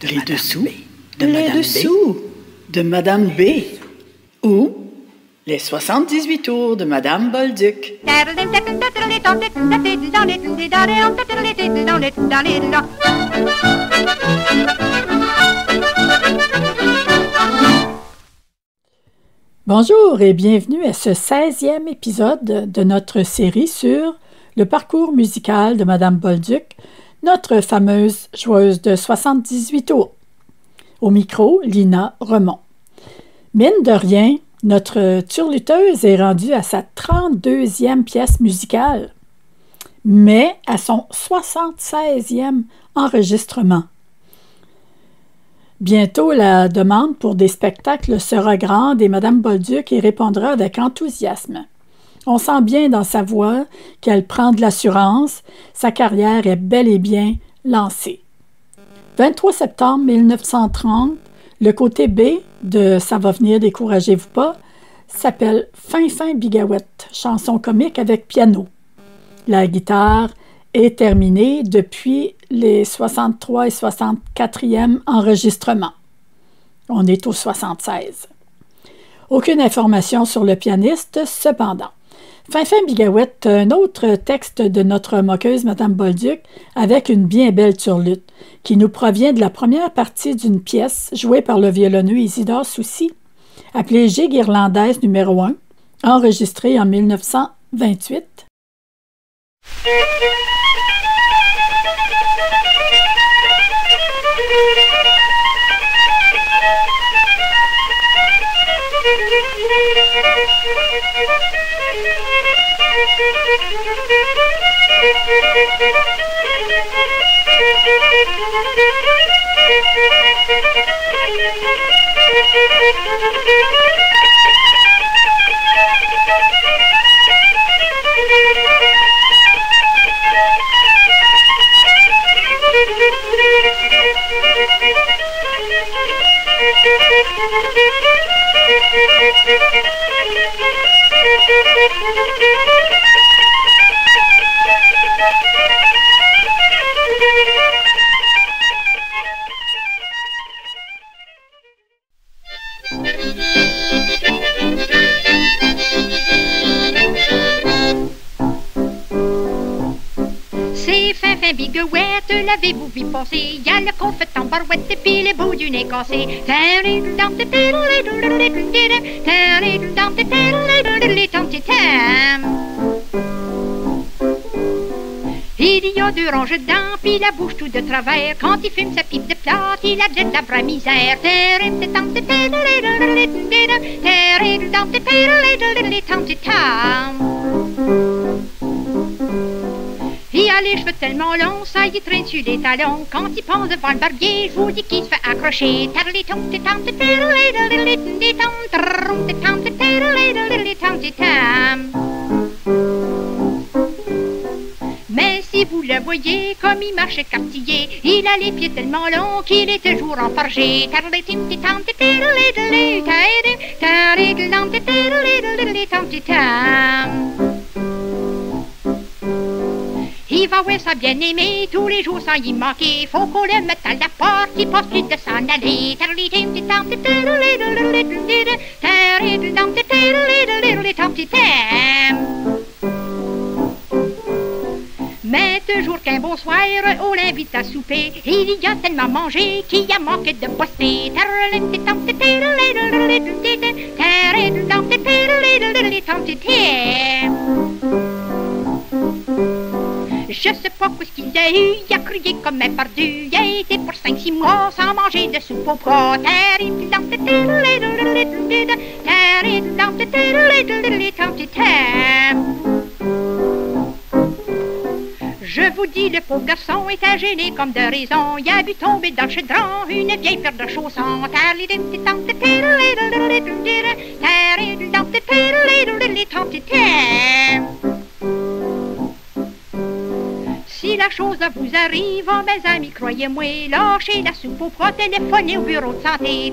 Les dessous de Madame B. Ou les 78 tours de Madame Bolduc. Bonjour et bienvenue à ce 16e épisode de notre série sur le parcours musical de Madame Bolduc, notre fameuse joueuse de 78 tours. Au micro, Lina Remond. Mine de rien, notre turluteuse est rendue à sa 32e pièce musicale, mais à son 76e enregistrement. Bientôt, la demande pour des spectacles sera grande et Madame Bolduc y répondra avec enthousiasme. On sent bien dans sa voix qu'elle prend de l'assurance, sa carrière est bel et bien lancée. 23 septembre 1930, le côté B de « Ça va venir, découragez-vous pas » s'appelle « Fin fin bigouette », chanson comique avec piano. La guitare est terminée depuis les 63 et 64e enregistrements. On est au 76. Aucune information sur le pianiste, cependant. Fin fin bigouette, un autre texte de notre moqueuse Madame Bolduc avec une bien belle turlute qui nous provient de la première partie d'une pièce jouée par le violonneux Isidore Soucy, appelée Gigue irlandaise numéro 1, enregistrée en 1928. C'est fin fin bigouette, l'avez-vous vu passer? Y'a le con fait en barouette et puis le bout du nez cassé. Il y a deux ranges de dents, puis la bouche tout de travers. Quand il fume sa pipe de plate, il a de la vraie misère. Il a les cheveux tellement longs, ça y traîne sur les talons. Quand il pense devant le barbier, je vous dis qu'il se fait accrocher. Mais si vous le voyez, comme il marche écartillé, il a les pieds tellement longs qu'il est toujours enfargé. Il va voir sa bien-aimée tous les jours sans y manquer. Faut qu'on le mette à la porte, il passe plus de s'en aller. Mais toujours qu'un beau soir, on l'invite à souper. Il y a tellement mangé qu'il a manqué de bosser. Je sais pas quoi ce qu'il a eu, il a crié comme un perdu. Il a été pour 5-6 mois sans manger de soupe au bras. Je vous dis, le pauvre garçon était gêné comme de raison. Il a vu tomber dans le chaudron une vieille paire de chaussons. Si la chose vous arrive, oh, mes amis, croyez-moi, lâchez la soupe au poids, téléphonez au bureau de santé.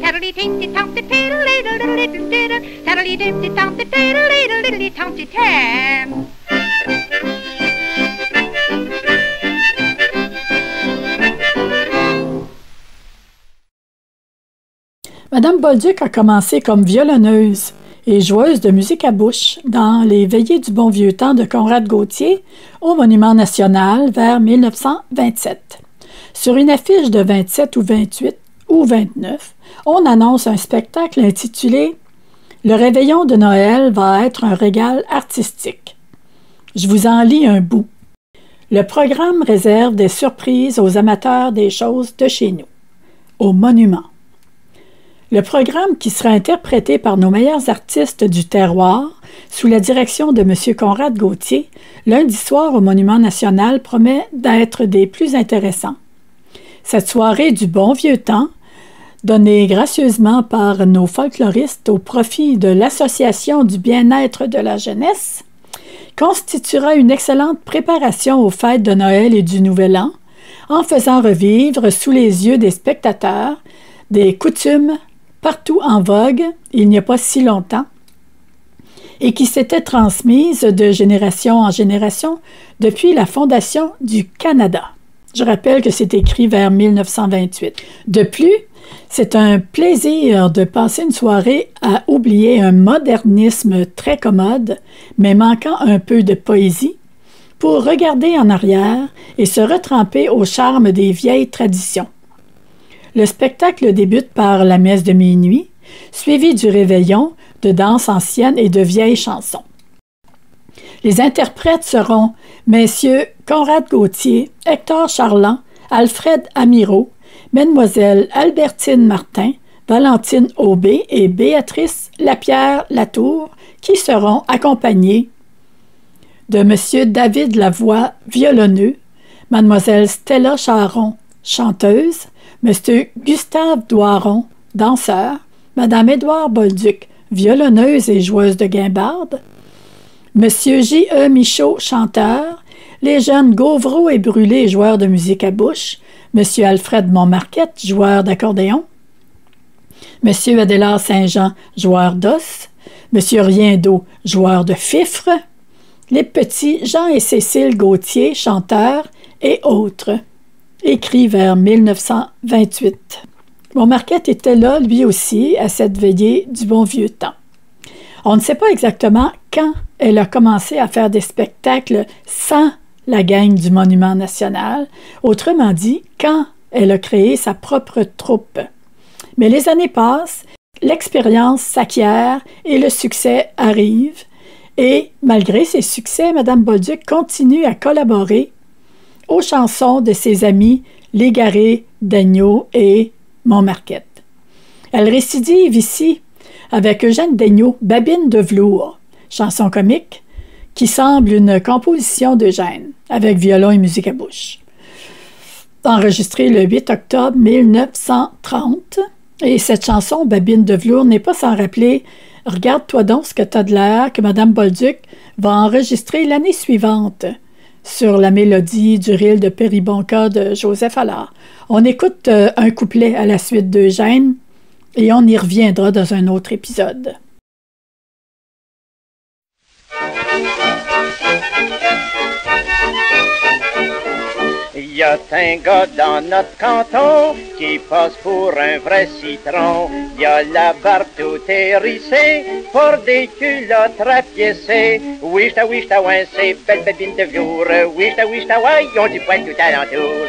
Madame Bolduc a commencé comme violonneuse et joueuse de musique à bouche dans les veillées du bon vieux temps de Conrad Gauthier au Monument national vers 1927. Sur une affiche de 27 ou 28 ou 29, on annonce un spectacle intitulé « Le réveillon de Noël va être un régal artistique ». Je vous en lis un bout. Le programme réserve des surprises aux amateurs des choses de chez nous, au Monument. Le programme, qui sera interprété par nos meilleurs artistes du terroir, sous la direction de M. Conrad Gauthier, lundi soir au Monument national, promet d'être des plus intéressants. Cette soirée du bon vieux temps, donnée gracieusement par nos folkloristes au profit de l'Association du bien-être de la jeunesse, constituera une excellente préparation aux fêtes de Noël et du Nouvel An, en faisant revivre sous les yeux des spectateurs des coutumes partout en vogue il n'y a pas si longtemps et qui s'étaient transmises de génération en génération depuis la fondation du Canada. Je rappelle que c'est écrit vers 1928. De plus, c'est un plaisir de passer une soirée à oublier un modernisme très commode, mais manquant un peu de poésie, pour regarder en arrière et se retremper au charme des vieilles traditions. Le spectacle débute par la messe de minuit, suivi du réveillon, de danses anciennes et de vieilles chansons. Les interprètes seront messieurs Conrad Gauthier, Hector Charland, Alfred Amirault, Mesdemoiselles Albertine Martin, Valentine Aubé et Béatrice Lapierre-Latour, qui seront accompagnés de M. David Lavoie, violonneux, Mlle Stella Charon, chanteuse, M. Gustave Doiron, danseur, Mme Édouard Bolduc, violonneuse et joueuse de guimbarde, M. J.E. Michaud, chanteur, les jeunes Gauvreau et Brûlé, joueurs de musique à bouche, M. Alfred Montmarquette, joueur d'accordéon, M. Adélard Saint-Jean, joueur d'os, M. Riendeau, joueur de fifre, les petits Jean et Cécile Gauthier, chanteurs, et autres. Écrit vers 1928. Montmarquette était là, lui aussi, à cette veillée du bon vieux temps. On ne sait pas exactement quand elle a commencé à faire des spectacles sans la gang du Monument national, autrement dit, quand elle a créé sa propre troupe. Mais les années passent, l'expérience s'acquiert et le succès arrive. Et malgré ses succès, Mme Bolduc continue à collaborer aux chansons de ses amis Légaré, Daigneault et Montmarquette. Elle récidive ici avec Eugène Daigneault, Babine de velours, chanson comique qui semble une composition d'Eugène, avec violon et musique à bouche. Enregistrée le 8 octobre 1930, et cette chanson, Babine de velours, n'est pas sans rappeler « Regarde-toi donc ce que t'as de l'air » que Mme Bolduc va enregistrer l'année suivante sur la mélodie du reel de Péribonka de Joseph Allard. On écoute un couplet à la suite d'Eugène et on y reviendra dans un autre épisode. Il y a un gars dans notre canton qui passe pour un vrai citron. Il y a la barbe tout hérissée pour des culottes rapiécées. Oui, ouais, c'est belle babine de velours. Oui, ouais, ils ont du poil tout alentour.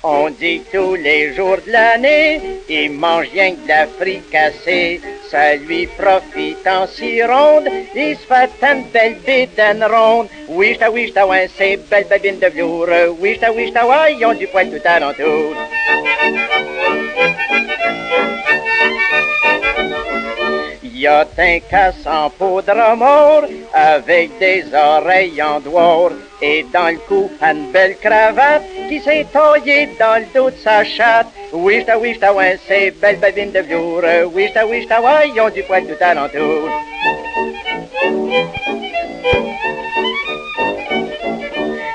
On dit tous les jours de l'année, il mange rien que de la fricassée. Ça lui profite en si ronde, il se fait une belle bédaine ronde. Oui, ouais, c'est belle babine de velours. Oui, ouais, ils ont du poil tout alentour. Il y a un casse en poudre mort avec des oreilles en dehors et dans le cou une belle cravate qui s'est taillée dans le dos de sa chatte. Oui, ouais, c'est belle babine de velours. Oui, ouais, ils ont du poil tout alentour.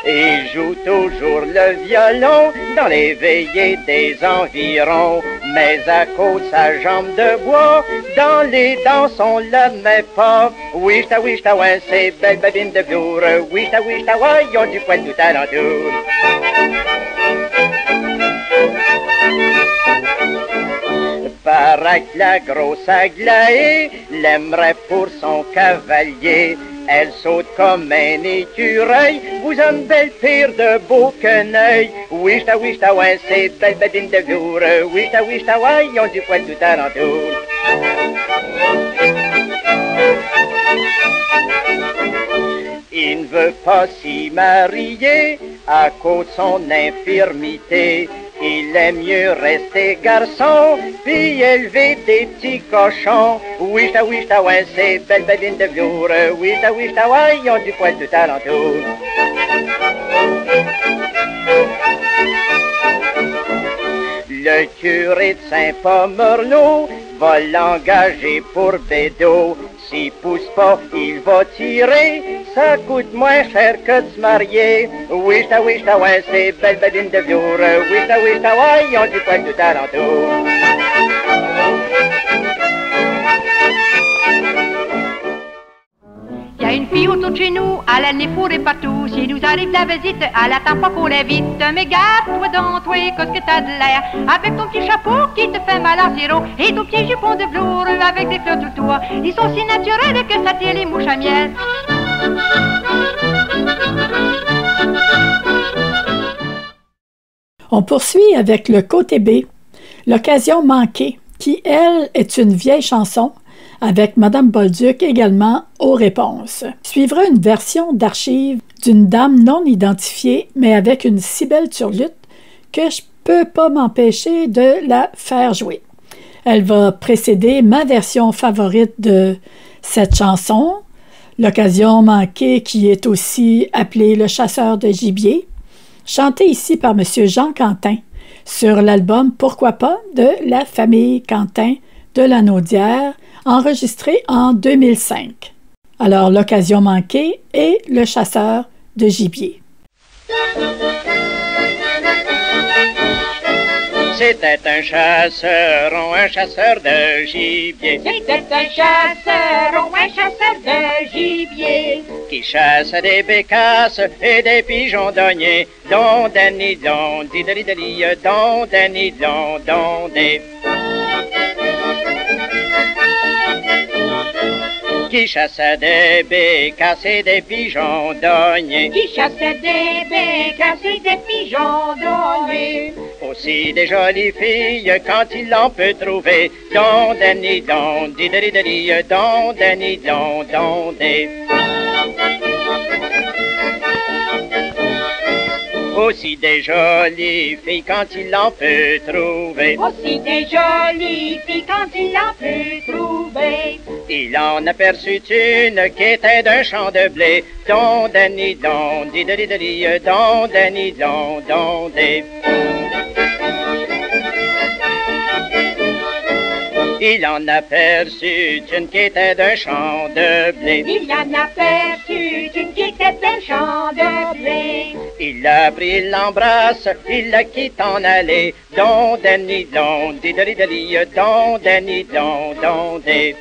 Et joue toujours le violon dans les veillées des environs. Mais à cause de sa jambe de bois, dans les danses on le met pas. Oui, ouais, c'est belle babine de velours. Oui, ouais, ils ont du poil tout alentour. Paraît que la grosse Aglaé l'aimerait pour son cavalier. Elle saute comme un écureuil, vous une belle pire de beau queneuil. Oui, ouais, c'est belle babine de velours. Oui, ouais, ils ont du poil tout alentour. Il ne veut pas s'y marier à cause de son infirmité. Il aime mieux rester garçon, puis élever des petits cochons. Oui, ouais, c'est belle babine de velours. Oui, ouais, ils ont du poil tout alentour. Le curé de Saint-Pommerlot va l'engager pour bédo. S'il pousse pas, il va tirer. Ça coûte moins cher que de se marier. Oui, ouais, c'est belle babine de velours. Oui, ouais, ils ont du poil tout alentour. Il y a une fille autour de chez nous, elle a le nez fourré partout. Si nous arrive la visite, elle attend pas qu'on l'invite. Mais garde-toi donc, toi, qu'est-ce que t'as de l'air. Avec ton petit chapeau qui te fait mal à zéro. Et ton petit jupon de velours avec des fleurs tout toit. Ils sont si naturels que ça tire les mouches à miel. On poursuit avec le côté B, l'occasion manquée, qui, elle, est une vieille chanson, avec Madame Bolduc également aux réponses. Suivra une version d'archives d'une dame non identifiée, mais avec une si belle turlute que je peux pas m'empêcher de la faire jouer. Elle va précéder ma version favorite de cette chanson, l'occasion manquée qui est aussi appelée Le chasseur de gibier, chantée ici par M. Jean Quentin sur l'album Pourquoi pas de la famille Quentin de la Naudière, enregistré en 2005. Alors, l'occasion manquée et Le chasseur de gibier. C'était un chasseur de gibier. C'était un chasseur de gibier. Qui chasse des bécasses et des pigeons d'ognier. Don, dani, don, didali, don, dani, don, don, des. Qui chassait des bécasses et des pigeons d'ognier. Qui chassait des bécasses et des pigeons d'ognier. Aussi des jolies filles quand il l'en peut trouver. Don, dani, don, didali, don, dani, don, don, des. Aussi des jolies filles quand il l'en peut trouver. Aussi des jolies filles quand il l'en peut trouver. Il en aperçut une qui était d'un champ de blé. Don, dani, don, didali, don, dani, don, don, des. Il en aperçut une qui était d'un champ de blé. Il en aperçut une qui était d'un champ de blé. Il l'a pris, il l'embrasse, il la quitte en aller. Don, dani, don, didali, don, dani, don, don, des.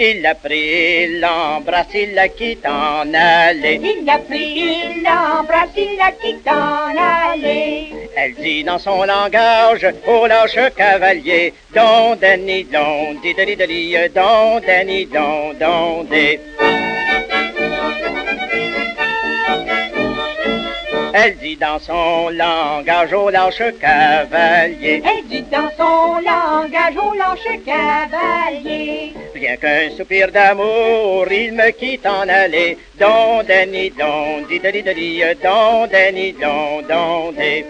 Il l'a pris, il l'embrasse, il la quitte en aller. Il l'a pris, il l'embrasse, il la quitte en aller. Elle dit dans son langage, ô lâche cavalier, don, dani, don, didali, don, dani, don, don, des. Elle dit dans son langage au lâche cavalier. Elle dit dans son langage au lâche cavalier. Rien qu'un soupir d'amour, il me quitte en aller. Don, dani, don, didali, don, dani, don, don, des.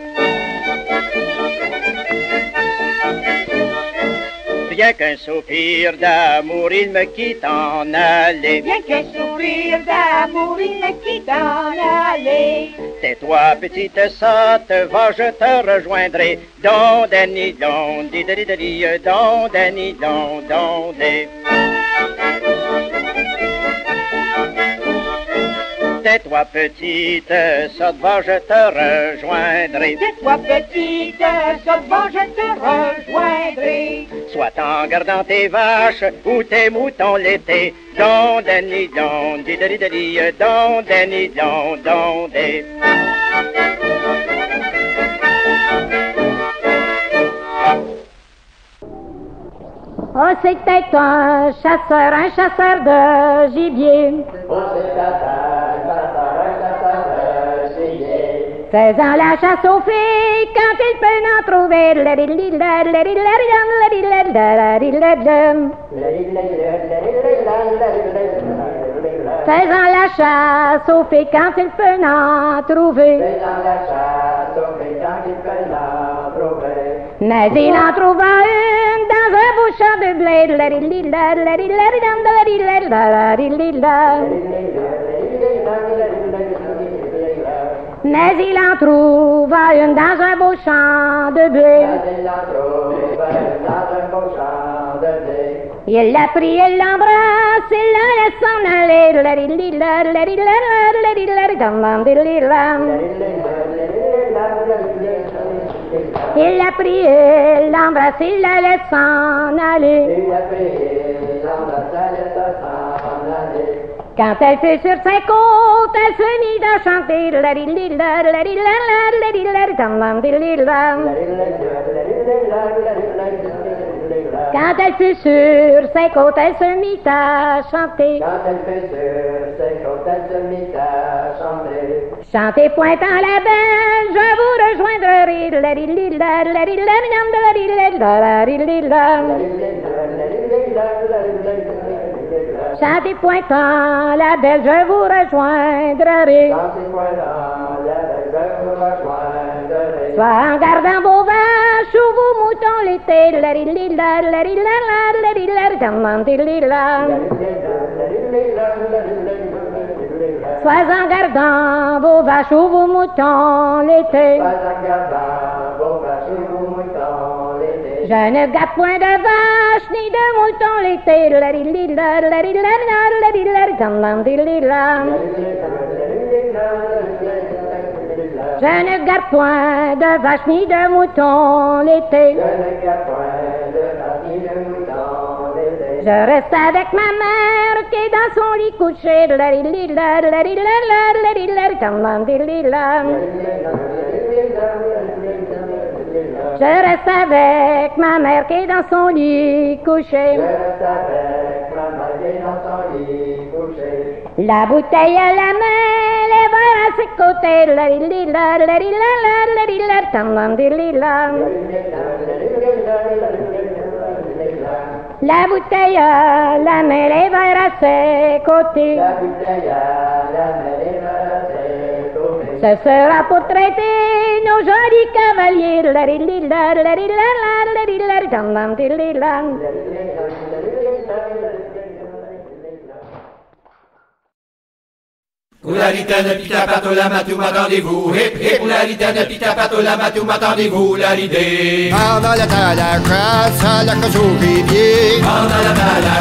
Rien qu'un soupir d'amour, il me quitte en aller. Rien qu'un soupir d'amour, il me quitte en aller. Tais-toi, petite sotte, va, je te rejoindrai. Don, dani, don, didali, don, dani, don, don, des. Tais-toi, petite sotte, va, je te rejoindrai. Tais-toi, petite sotte, va, je te rejoindrai. Soit en gardant tes vaches ou tes moutons l'été. Don, dani, don, didali, don, dani, don, don, des. Oh, c'était un chasseur de gibier. Oh, c'est un chasseur de gibier. Faisant la chasse aux filles, quand il peut en trouver. Faisant la chasse aux filles, quand il peut en trouver. Faisant la chasse aux filles, quand il peut en trouver. Mais il en trouva une dans un beau champ de blé. Mais il en trouva une dans un beau champ de blé. Il l'a pris, il l'embrasse, il la laisse s'en aller. Il l'a pris, il l'embrasse, il la laisse s'en aller. Quand elle fut sur ses côtes, elle se mit à chanter. Quand elle fut sur ses côtes, elle se mit à chanter. Quand elle fut sur ses côtes, elle se mit à chanter. Chantez pointant la belle, je vous rejoindrai. Chantez pointant la belle, je vous rejoindrai. Soit en gardant vos vaches ou vos moutons l'été. Soit en gardant vos vaches ou vos moutons l'été. Je ne gâte point de vaches ni de moutons l'été. Je ne garde point de vaches ni de moutons l'été. Je reste avec ma mère qui est dans son lit couché. Je reste avec ma mère qui est dans son lit couché. La bouteille à la main, les verres à ses côtés. La bouteille à la main, les verres à ses côtés. Ce sera pour traiter nos jolis cavaliers. Oularitane pita patola matou m'attendez-vous, hip hip oularitane pita patola matou m'attendez-vous, la l'idée. Pendant la chasse à la chasse au gibier. Pendant la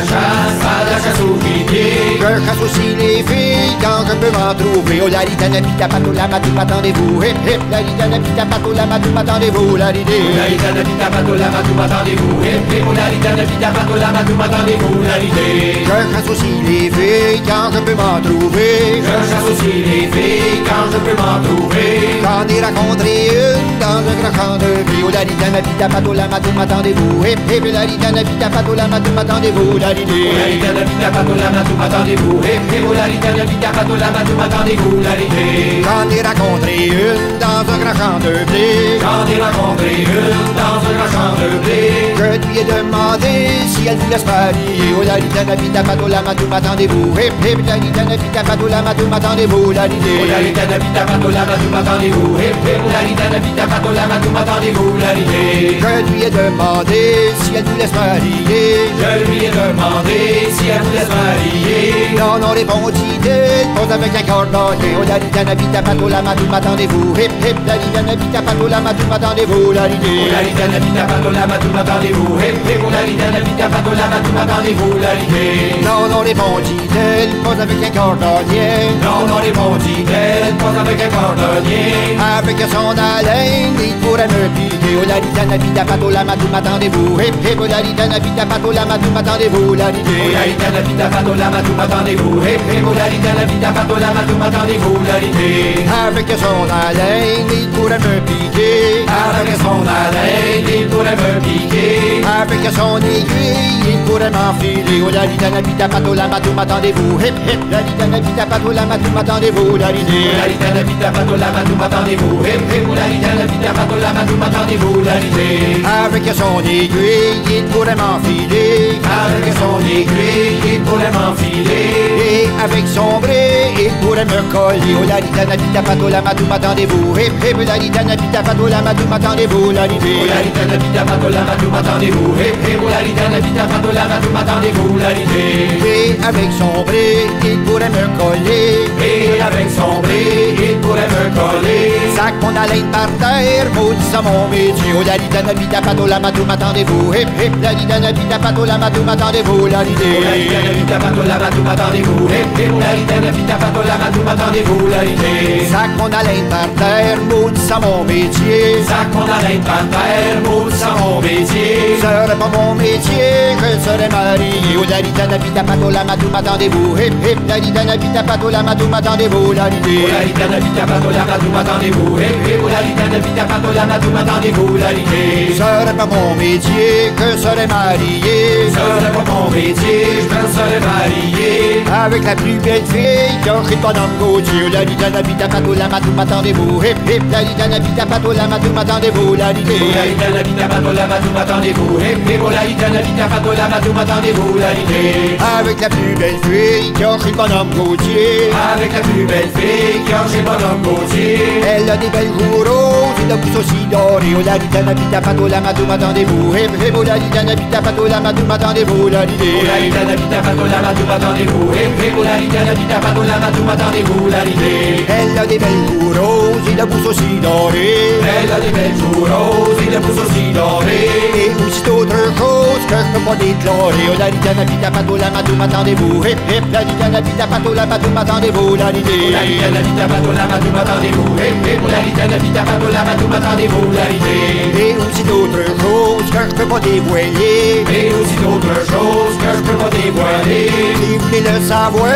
chasse à la chasse au gibier. Je chasse aussi les filles quand je peux m'en trouver. Oularitane pita patola matou m'attendez-vous, hip hip oularitane pita patola matou m'attendez-vous, la l'idée. Oularitane pita patola matou m'attendez-vous, hip hip oularitane pita patola matou m'attendez-vous, la l'idée. Je chasse aussi les filles quand je peux m'en trouver. Je chasse aussi les filles quand je peux m'en trouver. J'en ai rencontré une dans un grand champ de blé. Oularitane pita patola matou m'attendez-vous, hip hip oularitane pita patola matou m'attendez-vous, la l'idée. Oularitane pita patola matou m'attendez-vous, hip hip oularitane pita patola matou m'attendez-vous, la l'idée. J'en ai rencontré une dans un grand champ de blé. J'en ai rencontré une dans un grand champ de blé. Je lui ai demandé si elle voulait se marier. Oularitane pita patola matou m'attendez-vous, hip hip oularitane pita patola matou m'attendez-vous, la l'idée. Oularitane pita patola matou m'attendez-vous, hip hip oularitane pita patola matou m'attendez-vous, la l'idée. Je lui ai demandé si elle voulait se marier. Je lui ai demandé si elle voulait se marier. Non, non, répondit-elle, pose avec un cordonnier. Oularitane pita patola matou m'attendez-vous, hip hip oularitane pita patola matou m'attendez-vous, la l'idée. Oularitane pita patola matou m'attendez-vous, hip hip oularitane pita patola matou m'attendez-vous, la l'idée. Non, non, non, répondit-elle, pas avec un cordonnier. Non, non, répondit-elle, pas avec un cordonnier. Avec son haleine, il pourrait me piquer. Oh, la litane, pita, pato, la matou, m'attendez-vous. Hip, hip, oh, la litane, pita, pato, la matou, m'attendez-vous. La litane, Oh, la litane, pita, pato, la matou, m'attendez-vous. Hip, hip, oh, la litane, pita, pato, la matou, m'attendez-vous. La litane. avec son haleine, il pourrait me piquer. Avec son haleine, il pourrait me piquer. Avec son aiguille, il pourrait m'enfiler. Oh, la litane, pita, pato, la matou, m'attendez-vous. Hip, hip, la litane, pita, pato, la matou, m'attendez-vous. La Oh, la litane. litane, pita, pato, la matou, m'attendez-vous. Hip, hip, oh, la litane, pita, pato, la matou, m'attendez-vous. La litane. Avec son aiguille, il pourrait m'enfiler. Avec son aiguille, il pourrait m'enfiler. Et avec son bré, il pourrait me coller. Oh, la litane, pita, pato, la matou, m'attendez-vous. Hip, hip, la litane, pita, pato, la matou, m'attendez-vous. La Oh, la litane. litane, pita, pato, la matou, m'attendez-vous. Hip, hip, oh, la litane, pita, pato, la matou, m'attendez-vous. La litane. Et avec son bré, il pourrait me coller. Et avec son bré, il pourrait me coller. Sac mon haleine par terre, maudit ça mon métier. Oh, la litane, pita, pato, la matou, m'attendez-vous. Hip, hip, la litane, pita, pato, la matou, m'attendez-vous. La Oh, la litane, litane. pita, pato, la matou, m'attendez-vous. Hip, hip, oh, la litane, pita, pato, la matou, m'attendez-vous. La litane. Sac mon haleine par terre, maudit ça mon métier. Sac mon haleine par terre, maudit ça mon métier. Serait pas mon métier, je serais marié. Oh, la litane, pita, pato, la matou, m'attendez-vous. Hip, hip, la litane, pita, pato, la matou, m'attendez-vous. La Oh, la litane. litane, pita, pato, la matou, m'attendez-vous. Hip, hip, oh, la litane, pita, pato, la matou, m'attendez-vous. La litane. Serait pas mon métier, que serais marié. Serait pas mon métier, je me serais marié. Avec la plus belle fille, qui a pas dans le Gauthier. Oh, la litane, pita, pato, la matou, m'attendez-vous. Hip, hip, la litane, pita, pato, la matou, m'attendez-vous. La Oh, la litane. litane, pita, pato, la matou, m'attendez-vous. Hip, hip, oh, la litane, pita, pato, la matou, m'attendez-vous. La litane. Avec la plus belle fille, qui a pas dans le Gauthier. Avec la plus belle fille qui a chez Bonhomme Gauthier. Elle a des belles joues roses et de pouces aussi dorés. Oh, la litane, pita, pato, la matou, m'attendez-vous. Hip, hip, oh, la litane, pita, pato, la matou, m'attendez-vous. La Oh, la litane. litane, pita, pato, la matou, m'attendez-vous. Hip, hip, oh, la litane, pita, pato, la matou, m'attendez-vous. La litane. Elle a des belles joues roses et de pouces aussi dorés. Elle a des belles joues roses et des pouces aussi dorés. Et aussi d'autres choses que je peux pas déclarer. Oh, la litane, pita, pato, la matou, m'attendez-vous. Hip, hip, la litane, pita, pato, la matou, m'attendez-vous. La Oh, la litane, litane. pita, pato, la matou, m'attendez-vous. Hip, hip, oh, la litane, pita, pato, la matou, m'attendez-vous. La litane. Et aussi d'autres choses que je peux pas dévoiler. Et aussi d'autres choses que je peux pas dévoiler. Si vous voulez le savoir, à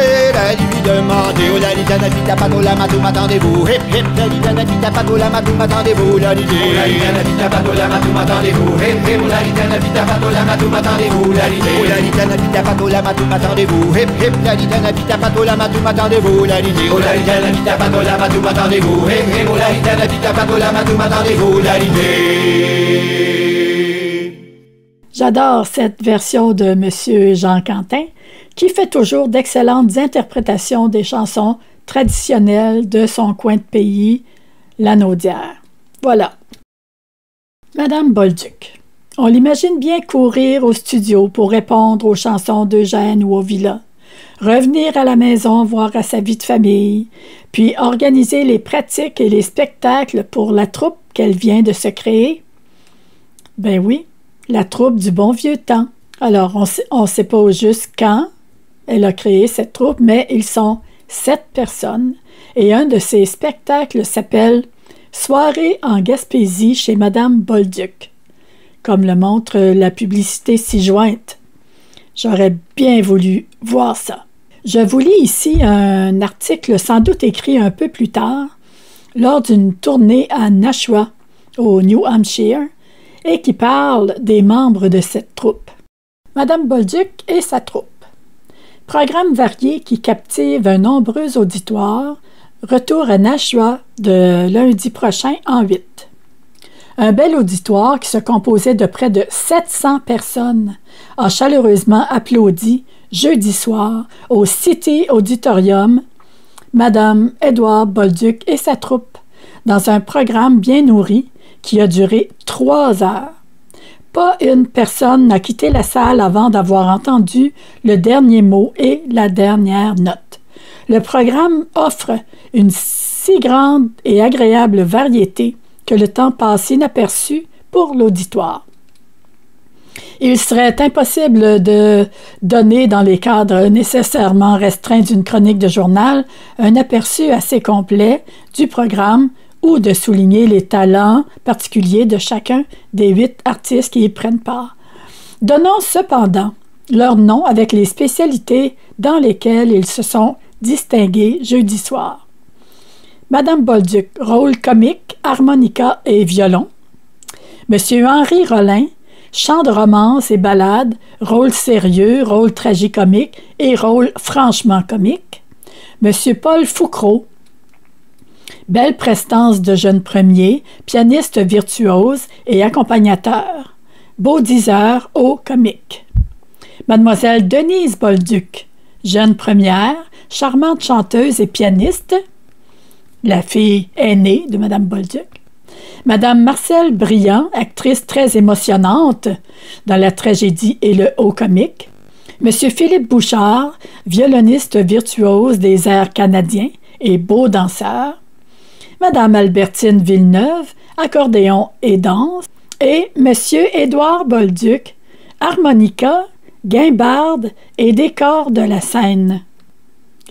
lui demander. Oh, la litane, pita, pato, la matou, m'attendez-vous. Hip, hip, la litane, pita, pato, la matou, m'attendez-vous. La Oh, la litane, litane. pita, pato, la matou, m'attendez-vous. Hip, hip, oh, la litane, pita, pato, la matou, m'attendez-vous. La Oh, la litane. litane, pita, pato, la matou, m'attendez-vous. Hip, hip, la litane, pita, pato, la matou, m'attendez-vous. La Oh, la litane. litane, pita, pato, la matou, m'attendez-vous. Hip, hip, oh, la litane, pita, pato, la matou, m'attendez-vous. La litane. J'adore cette version de Monsieur Jean Quentin, qui fait toujours d'excellentes interprétations des chansons traditionnelles de son coin de pays, la Naudière. Voilà. Madame Bolduc. On l'imagine bien courir au studio pour répondre aux chansons d'Eugène ou aux Villa, revenir à la maison voir à sa vie de famille, puis organiser les pratiques et les spectacles pour la troupe qu'elle vient de se créer. Ben oui, la troupe du bon vieux temps. Alors, on ne sait pas au juste quand elle a créé cette troupe, mais ils sont 7 personnes et un de ces spectacles s'appelle « Soirée en Gaspésie chez Madame Bolduc », comme le montre la publicité ci-jointe. J'aurais bien voulu voir ça. Je vous lis ici un article sans doute écrit un peu plus tard, lors d'une tournée à Nashua, au New Hampshire, et qui parle des membres de cette troupe. Madame Bolduc et sa troupe. Programme varié qui captive un nombreux auditoire. Retour à Nashua de lundi prochain en 8. Un bel auditoire qui se composait de près de 700 personnes a chaleureusement applaudi jeudi soir au City Auditorium Madame Édouard Bolduc et sa troupe dans un programme bien nourri qui a duré 3 heures. Pas une personne n'a quitté la salle avant d'avoir entendu le dernier mot et la dernière note. Le programme offre une si grande et agréable variété que le temps passe inaperçu pour l'auditoire. Il serait impossible de donner dans les cadres nécessairement restreints d'une chronique de journal un aperçu assez complet du programme ou de souligner les talents particuliers de chacun des 8 artistes qui y prennent part. Donnons cependant leurs noms avec les spécialités dans lesquelles ils se sont distingués jeudi soir. Madame Bolduc, rôle comique, harmonica et violon. Monsieur Henri Rollin, chant de romance et ballade, rôle sérieux, rôle tragicomique et rôle franchement comique. Monsieur Paul Foucreau, belle prestance de jeune premier, pianiste virtuose et accompagnateur. Beau diseur, haut comique. Mademoiselle Denise Bolduc, jeune première, charmante chanteuse et pianiste, la fille aînée de Madame Bolduc. Madame Marcelle Briand, actrice très émotionnante dans la tragédie et le haut comique. Monsieur Philippe Bouchard, violoniste virtuose des airs canadiens et beau danseur. Madame Albertine Villeneuve, accordéon et danse. Et Monsieur Édouard Bolduc, harmonica, guimbarde et décor de la scène.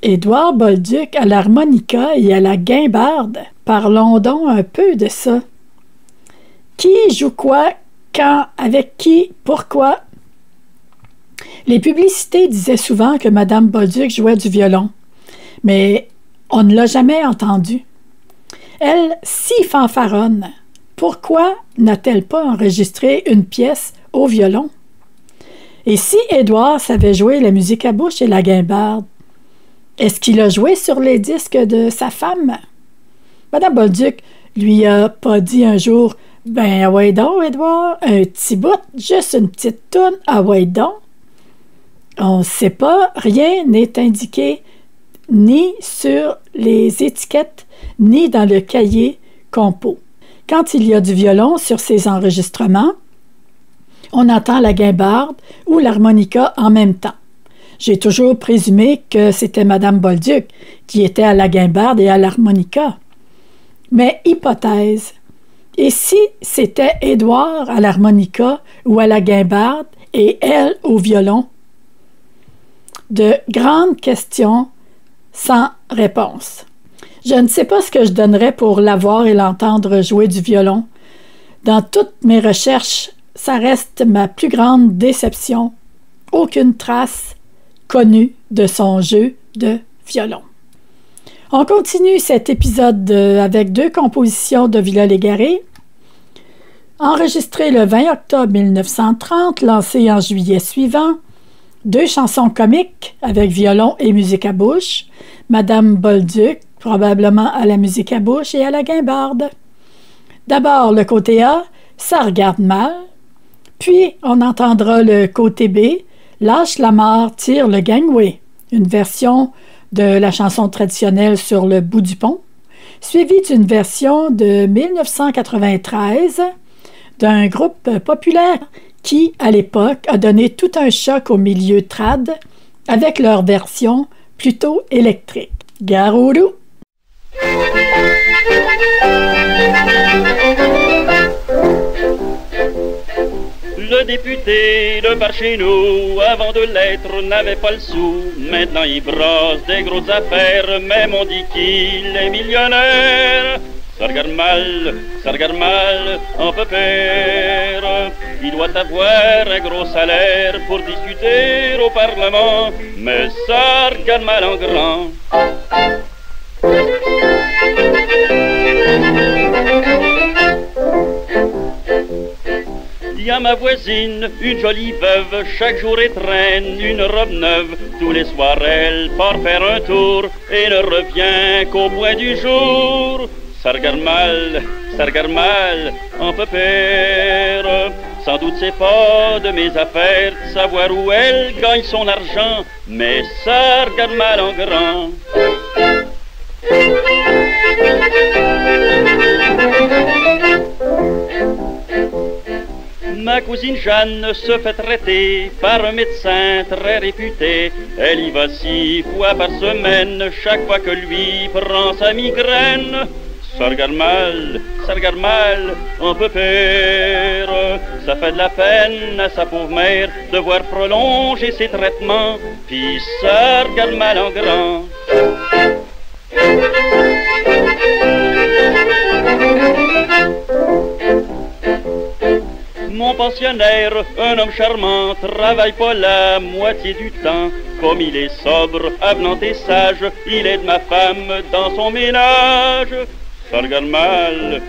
Édouard Bolduc à l'harmonica et à la guimbarde. Parlons donc un peu de ça. Qui joue quoi, quand, avec qui, pourquoi? Les publicités disaient souvent que Madame Bolduc jouait du violon, mais on ne l'a jamais entendu. Elle, si fanfaronne, pourquoi n'a-t-elle pas enregistré une pièce au violon? Et si Édouard savait jouer la musique à bouche et la guimbarde, est-ce qu'il a joué sur les disques de sa femme? Madame Bolduc lui a pas dit un jour « Ben, ouais donc, Édouard, un petit bout, juste une petite toune, ouais donc. » On ne sait pas, rien n'est indiqué ni sur les étiquettes, ni dans le cahier compo. Quand il y a du violon sur ces enregistrements, on entend la guimbarde ou l'harmonica en même temps. J'ai toujours présumé que c'était Madame Bolduc qui était à la guimbarde et à l'harmonica. Mais hypothèse, et si c'était Édouard à l'harmonica ou à la guimbarde et elle au violon? De grandes questions sans réponse. Je ne sais pas ce que je donnerais pour la voir et l'entendre jouer du violon. Dans toutes mes recherches, ça reste ma plus grande déception. Aucune trace connue de son jeu de violon. On continue cet épisode avec 2 compositions de Villa Légaré. Enregistrées le 20 octobre 1930, lancées en juillet suivant. 2 chansons comiques avec violon et musique à bouche. Madame Bolduc, probablement à la musique à bouche et à la guimbarde. D'abord le côté A, Ça regarde mal. Puis on entendra le côté B, Lâche la mort, tire le gangway, une version de la chanson traditionnelle Sur le bout du pont, suivie d'une version de 1993 d'un groupe populaire qui, à l'époque, a donné tout un choc au milieu trad avec leur version plutôt électrique. Garourou! Le député de par chez nous, avant de l'être, n'avait pas le sou. Maintenant il brosse des grosses affaires, même on dit qu'il est millionnaire. Ça regarde mal, en peu père. Il doit avoir un gros salaire pour discuter au Parlement, mais ça regarde mal en grand. Il y a ma voisine, une jolie veuve, chaque jour elle traîne une robe neuve. Tous les soirs elle part faire un tour et ne revient qu'au point du jour. Ça regarde mal, en peu père. Sans doute c'est pas de mes affaires de savoir où elle gagne son argent, mais ça regarde mal en grand. Ma cousine Jeanne se fait traiter par un médecin très réputé. Elle y va 6 fois par semaine, chaque fois que lui prend sa migraine. ça regarde mal, un peu pire. Ça fait de la peine à sa pauvre mère de voir prolonger ses traitements, puis ça regarde mal en grand. Mon pensionnaire, un homme charmant, travaille pas la moitié du temps. Comme il est sobre, avenant et sage, il aide ma femme dans son ménage. Ça regarde mal,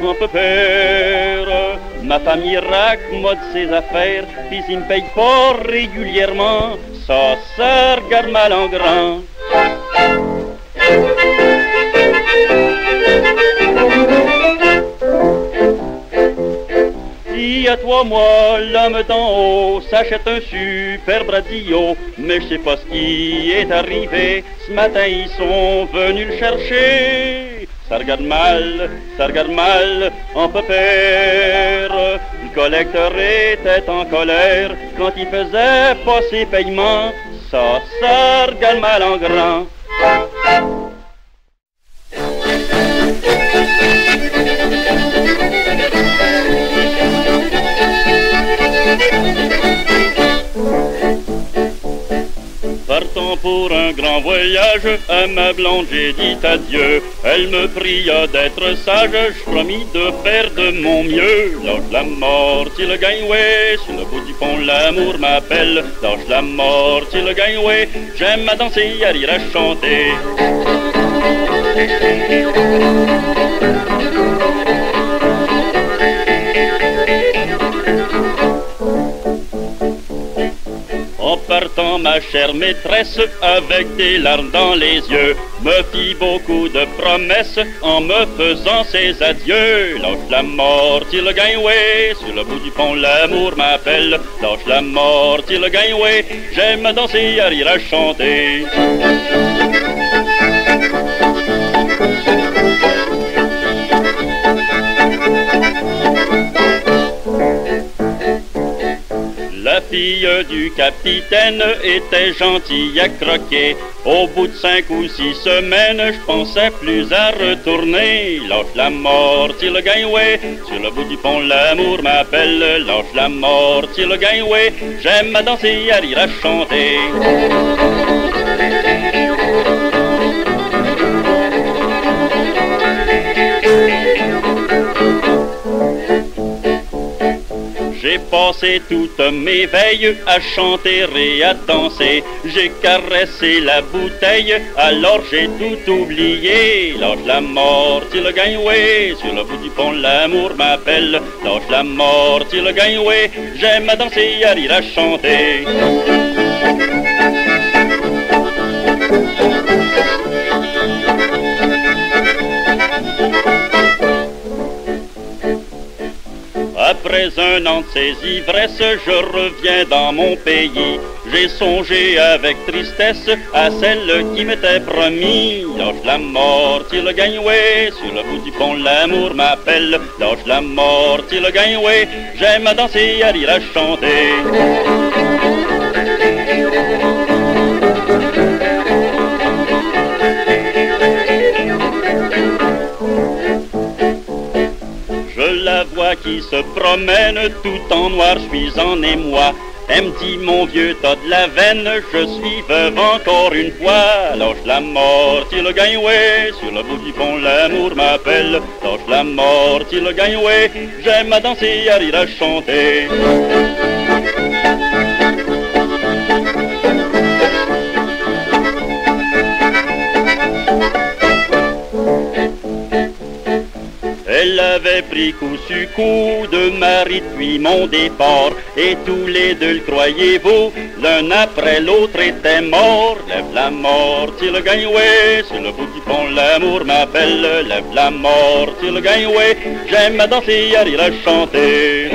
un peu pire. Ma famille raccommode ses affaires, puis il me paye pas régulièrement. Ça regarde mal en grand. Il y a 3 mois, l'homme d'en haut s'achète un superbe radio, mais je sais pas ce qui est arrivé. Ce matin, ils sont venus le chercher. Ça regarde mal, un peu pire. Le collecteur était en colère quand il faisait pas ses paiements. Ça regarde mal en grand. Partons pour un grand voyage, à ma blonde j'ai dit adieu. Elle me pria d'être sage, je promis de faire de mon mieux. Lâche la mort, tu le gagnes, ouais. Sur le bout du pont, l'amour m'appelle. Lâche la mort, tu le gagnes, ouais. J'aime à danser, à rire, à chanter. En partant, ma chère maîtresse, avec des larmes dans les yeux, me fit beaucoup de promesses en me faisant ses adieux. Lâche la mort, tu le gagnes, ouais. Sur le bout du pont, l'amour m'appelle. Lâche la mort, tu le gagnes, ouais. J'aime à danser, à rire, à chanter. La fille du capitaine était gentille à croquer. Au bout de 5 ou 6 semaines, je pensais plus à retourner. Lâche la mort, tu le gagnes, ouais. Sur le bout du pont, l'amour m'appelle. Lâche la mort, tu le gagnes, ouais. J'aime à danser, à rire, à chanter. J'ai passé toutes mes veilles à chanter et à danser. J'ai caressé la bouteille, alors j'ai tout oublié. Lâche la mort, tu le gagnes, ouais. Sur le bout du pont, l'amour m'appelle. Lâche la mort, tu le gagnes, ouais. J'aime à danser, à rire, à chanter. Après un an de ces ivresses, je reviens dans mon pays. J'ai songé avec tristesse à celle qui m'était promis. Lâche la mort, tu le gagnes, ouais. Sur le bout du pont, l'amour m'appelle. Lâche la mort, tu le gagnes, ouais. J'aime à danser, à rire, à chanter. La voix qui se promène tout en noir, je suis en émoi. Elle me dit, mon vieux, t'as de la veine, je suis veuve encore une fois. Lâche la mort, tu le gagnes, ouais. Sur le bout du pont, l'amour m'appelle. Lâche la mort, tu le gagnes, ouais. J'aime à danser, à rire, à chanter. Elle avait pris coup sur coup de mari depuis mon départ. Et tous les deux, le croyez-vous, l'un après l'autre était mort. Lève la mort, tu le gagnes, ouais. Sur le bout du pont, l'amour m'appelle. Lève la mort, tu le gagnes, ouais. J'aime à danser, à rire, à chanter.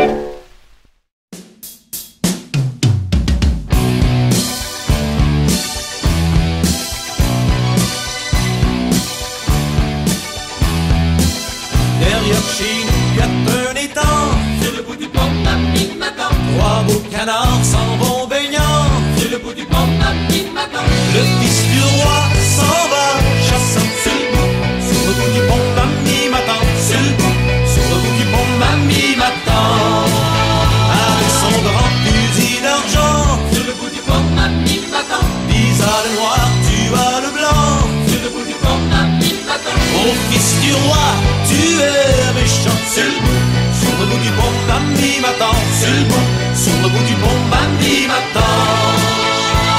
Canards s'en vont baignant sur le bout du pont, le fils du roi s'en va chassant sur le bout fils du roi, tu es méchant. Sur le bout du pont, mamie m'attend. Sur le bout du pont, mamie m'attend.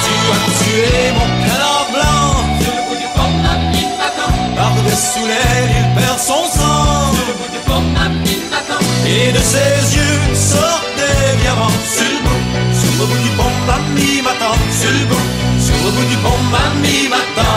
Tu as tué mon canard blanc. Sur le bout du pont, mamie m'attend. Par-dessous l'aile, il perd son sang. Sur le bout du pont, mamie m'attend. Et de ses yeux sortent des diamants. Sur le bout du pont, mamie m'attend. Sur le bout du pont, mamie m'attend.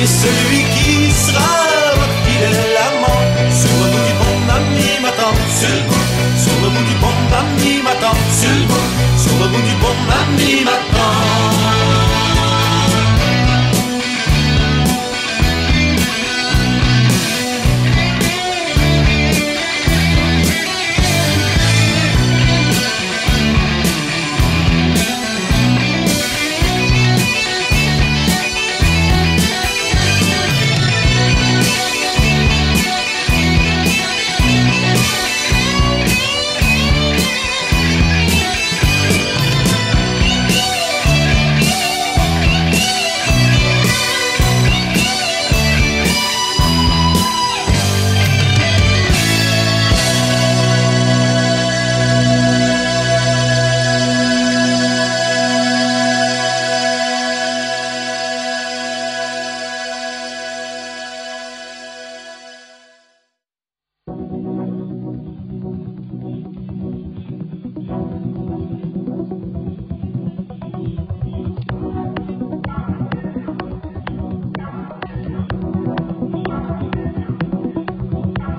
Et celui qui sera votre fidèle amant, sur le bout du pont, mamie m'attend. Sur le bout du pont, mamie m'attend. Sur le bout du pont, mamie m'attend.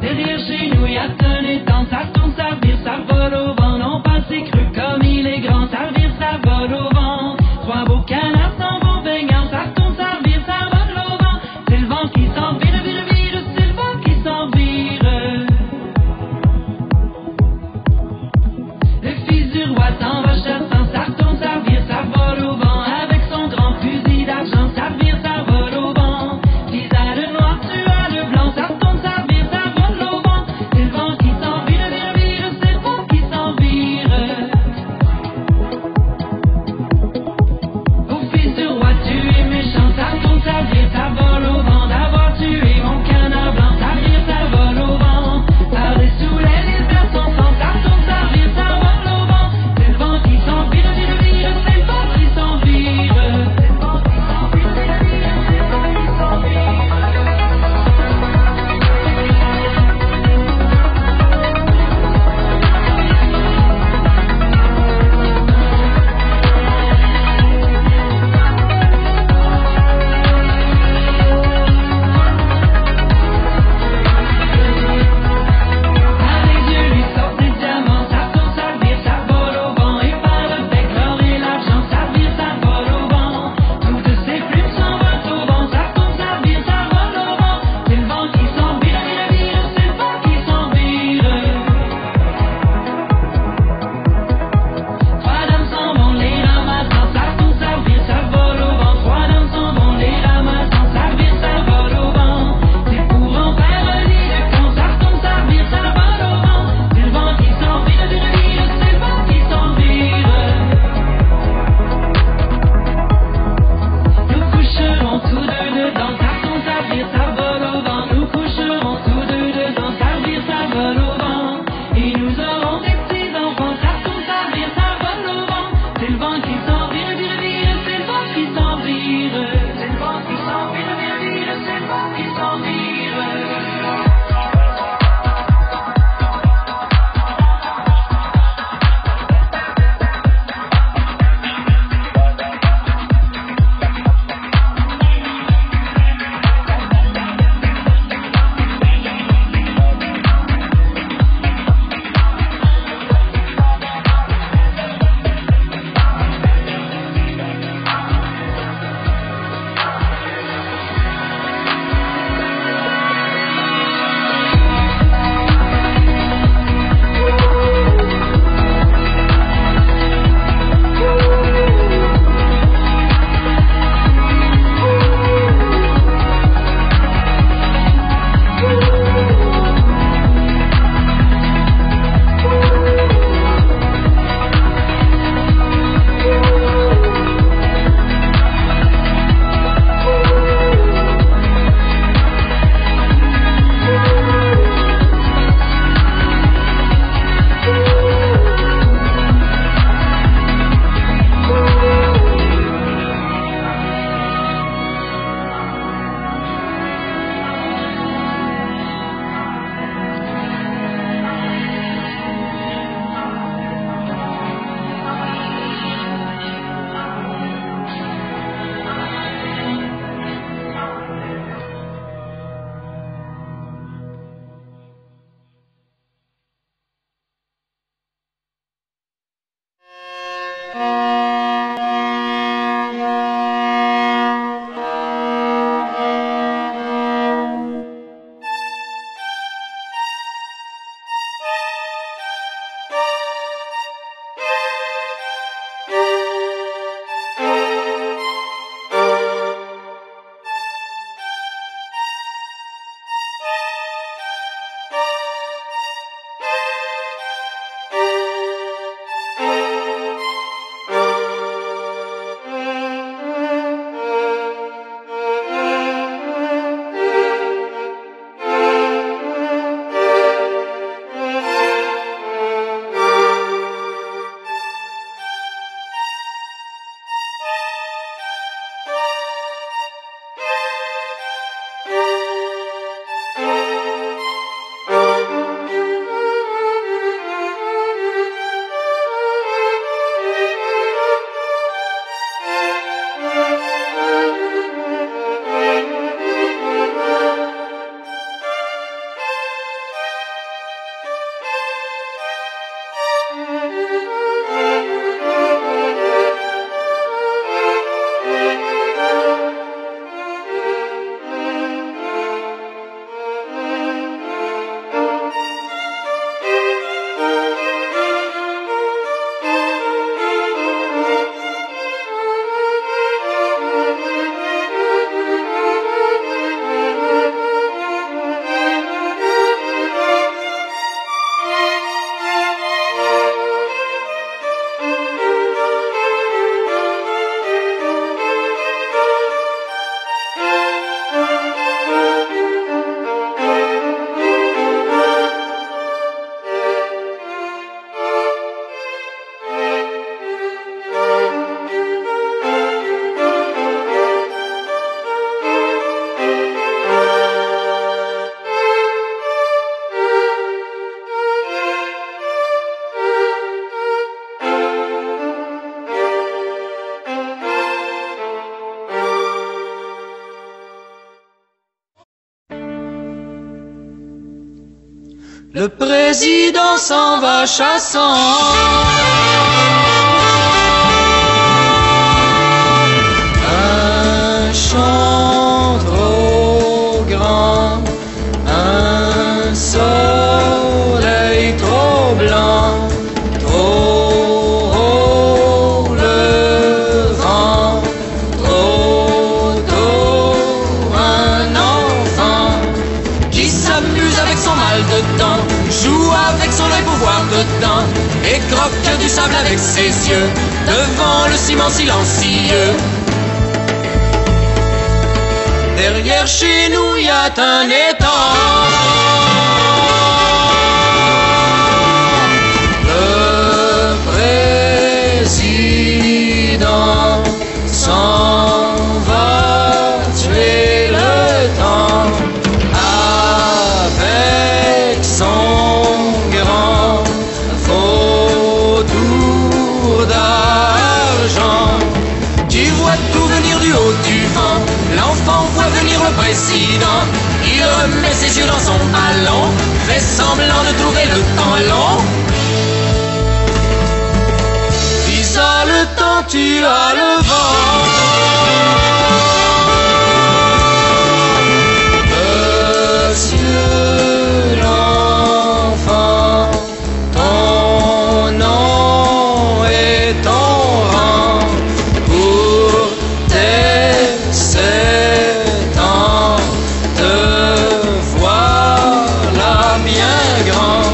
Derrière chez nous, y'a un étang, ça tourne, ça vire, ça vole au vent. Non pas c'est cru comme il est grand, ça vire, ça vole au vent. Trois beaux canards s'en vont baignant, ça tourne, ça vire, ça vole au vent. C'est le vent qui s'en vire, vire, vire, c'est le vent qui s'en vire. Le fils du roi s'en va chassant, ça tourne, ça vire, ça vole au vent. Avec son grand fusil d'argent, ça vire, ça vole au vent. Tu as le noir, tu as le blanc, ça tourne, ça vire, ça vole au vent. C'est le vent qui s'en vire, vire, vire, c'est le vent qui s'en vire. Au fils du roi, tu es méchant, ça tourne, ça vire, ça vole au vent. D'avoir tué mon canard blanc, ça vire, ça vole au vent. Par-dessous les perd son sang, ça tourne, ça vire, ça vole au vent. C'est le vent qui s'en président s'en va chassant. Un champ trop grand, un soleil trop blanc, trop haut le vent, trop tôt un enfant qui s'amuse avec son mal de dents, joue avec son œil pour voir dedans et croque du sable avec ses yeux devant le ciment silencieux. Derrière chez nous y a un étang. Le président s'en va tuer le temps avec son grand vautour d'argent qui voit tout venir du haut du vent. L'enfant voit venir le président, il remet ses yeux dans son ballon, fait semblant de trouver le temps long. Dis à le temps, tu as le vent. Monsieur l'enfant, ton nom et ton rang pour tes 7 ans, te voilà bien grand.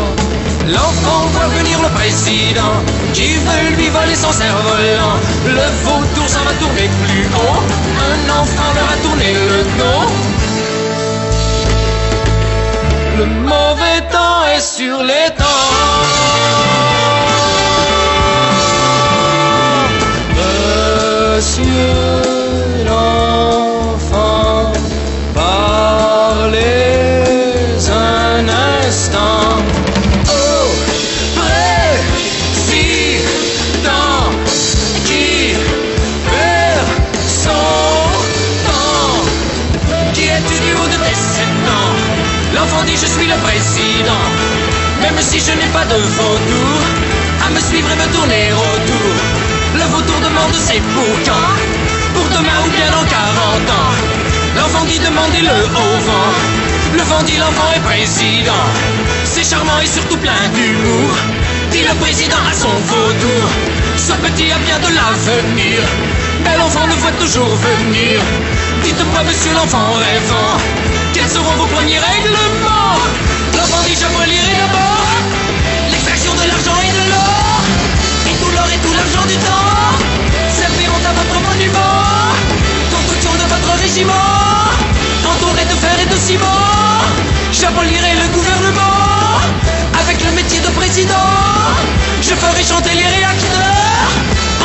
L'enfant voit venir le président qui veut lui voler son cerf-volant. Le vautour s'en va tourner plus haut, un enfant leur a tourné le dos. Le mauvais temps est sur les temps. Monsieur l'enfant, parlez un instant. Oh, président qui perd son temps. Qui es-tu du haut de tes 7 ans? L'enfant dit je suis le président, même si je n'ai pas de vautour à me suivre et me tourner autour. Le vautour demande c'est pour quand? Pour demain ou bien dans 40 ans. L'enfant dit demandez-le au vent. Le vent dit l'enfant est président. C'est charmant et surtout plein d'humour, dit le président à son vautour. Ce petit a bien de l'avenir, mais l'enfant le voit toujours venir. Dites-moi monsieur l'enfant rêvant, quels seront vos premiers règlements? L'enfant dit j'abolirai d'abord l'extraction de l'argent et de l'or, et tout l'or et tout l'argent du temps serviront à votre monument, construction de votre régiment, entouré de fer et de ciment. J'abolirai le gouvernement avec le métier de président. Je ferai chanter les réacteurs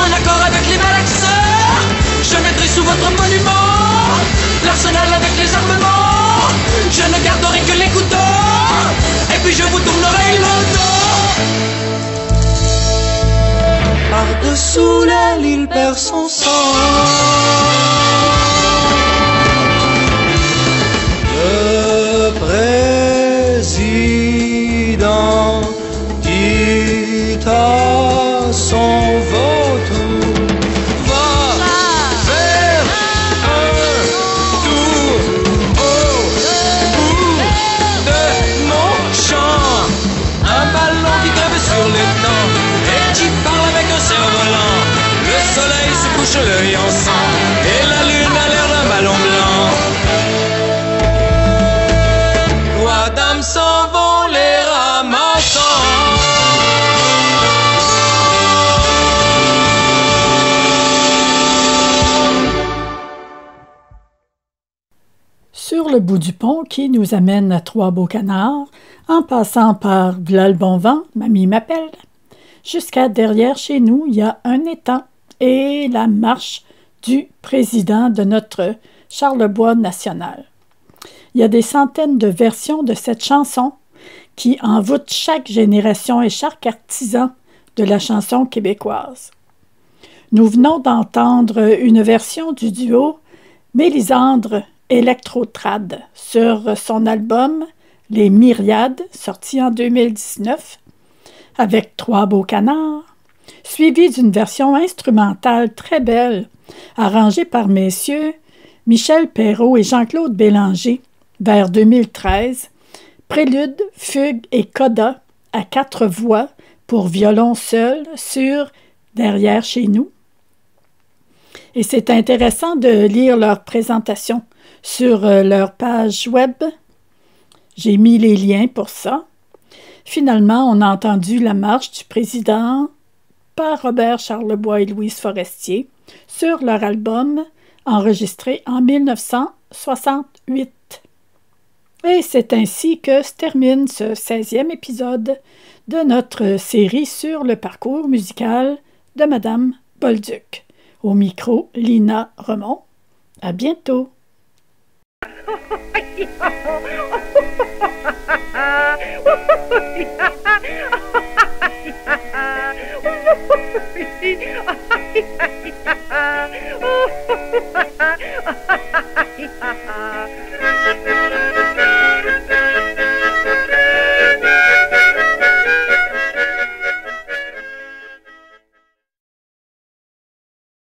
en accord avec les malaxeurs. Je mettrai sous votre monument l'arsenal avec les armements. Je ne garderai que les couteaux, et puis je vous tournerai le dos. Par-dessous l'aile, il perd son sang. Le président dit à son vautour, va faire un tour au bout de mon champ. Un ballon qui crève sur l'étang et qui parle avec un cerf-volant. Le soleil se couche l'œil en sang et la lune a l'air d'un ballon blanc. Loi dames s'en vont les ramassant. Sur le bout du pont qui nous amène à Trois-Beaux-Canards, en passant par V'là le bon vent, Mamie m'appelle, jusqu'à derrière chez nous, il y a un étang et la marche du président de notre Charlebois national. Il y a des centaines de versions de cette chanson qui envoûtent chaque génération et chaque artisan de la chanson québécoise. Nous venons d'entendre une version du duo Mélisandre Electrotrad sur son album Les Myriades, sorti en 2019, avec Trois beaux canards, suivi d'une version instrumentale très belle, arrangée par messieurs Michel Perrault et Jean-Claude Bélanger, vers 2013, Prélude, fugue et coda à 4 voix pour violon seul sur Derrière chez nous. Et c'est intéressant de lire leur présentation sur leur page web. J'ai mis les liens pour ça. Finalement, on a entendu la marche du président par Robert Charlebois et Louise Forestier sur leur album enregistré en 1968. Et c'est ainsi que se termine ce 16e épisode de notre série sur le parcours musical de Madame Bolduc. Au micro, Lina Remond. À bientôt!